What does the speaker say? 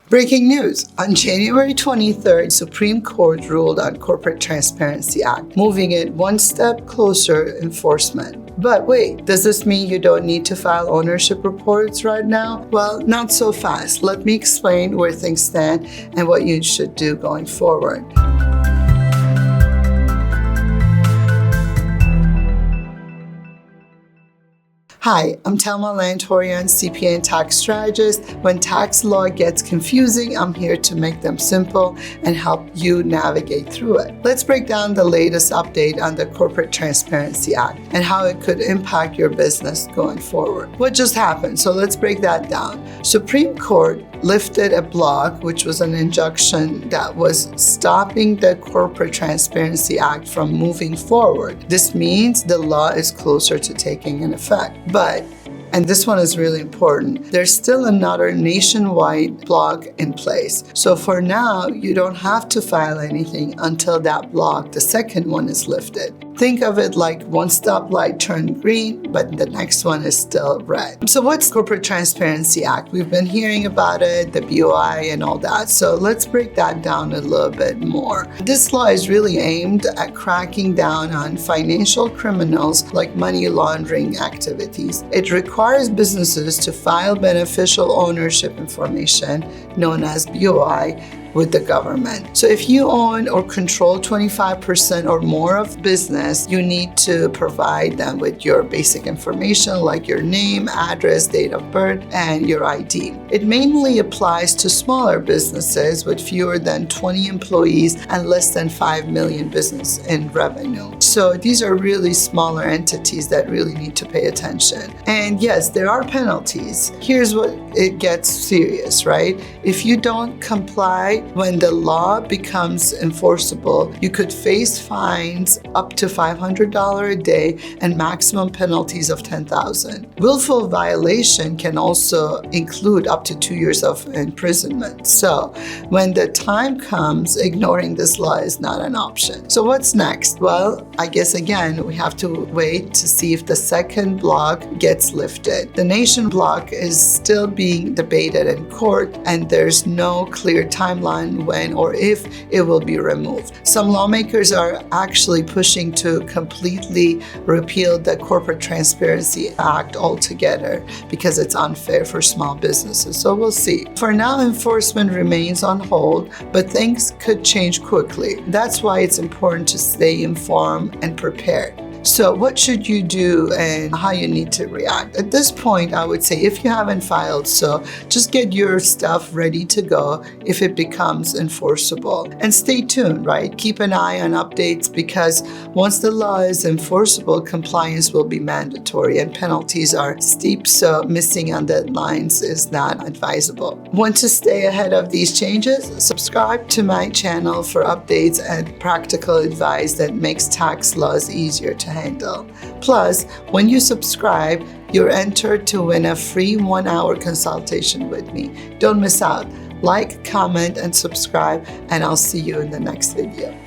Breaking news. On January 23rd, Supreme Court ruled on Corporate Transparency Act, moving it one step closer to enforcement. But wait, does this mean you don't need to file ownership reports right now? Well, not so fast. Let me explain where things stand and what you should do going forward. Hi, I'm Thelma Lantorian, CPA and tax strategist. When tax law gets confusing, I'm here to make them simple and help you navigate through it. Let's break down the latest update on the Corporate Transparency Act and how it could impact your business going forward. What just happened? So let's break that down. Supreme Court lifted a block, which was an injunction that was stopping the Corporate Transparency Act from moving forward. This means the law is closer to taking an effect. But, and this one is really important, there's still another nationwide block in place. So for now, you don't have to file anything until that block, the second one, is lifted. Think of it like one stoplight turned green, but the next one is still red. So what's Corporate Transparency Act? We've been hearing about it, the BOI and all that. So let's break that down a little bit more. This law is really aimed at cracking down on financial criminals like money laundering activities. It requires businesses to file beneficial ownership information, known as BOI, with the government. So if you own or control 25% or more of business, you need to provide them with your basic information like your name, address, date of birth, and your ID. It mainly applies to smaller businesses with fewer than 20 employees and less than 5 million business in revenue. So these are really smaller entities that really need to pay attention. And yes, there are penalties. Here's what it gets serious, right? If you don't comply when the law becomes enforceable, you could face fines up to $500 a day and maximum penalties of $10,000. Willful violation can also include up to 2 years of imprisonment. So when the time comes, ignoring this law is not an option. So what's next? Well, I guess again, we have to wait to see if the second block gets lifted. The nation block is still being debated in court, and there's no clear timeline when or if it will be removed. Some lawmakers are actually pushing to completely repeal the Corporate Transparency Act altogether because it's unfair for small businesses. So we'll see. For now, enforcement remains on hold, but things could change quickly. That's why it's important to stay informed and prepared. So what should you do and how you need to react? At this point, I would say if you haven't filed, so just get your stuff ready to go if it becomes enforceable. And stay tuned, right? Keep an eye on updates because once the law is enforceable, compliance will be mandatory and penalties are steep, so missing on deadlines is not advisable. Want to stay ahead of these changes? Subscribe to my channel for updates and practical advice that makes tax laws easier to handle. Plus, when you subscribe, you're entered to win a free 1-hour consultation with me. Don't miss out. Like, comment, and subscribe, and I'll see you in the next video.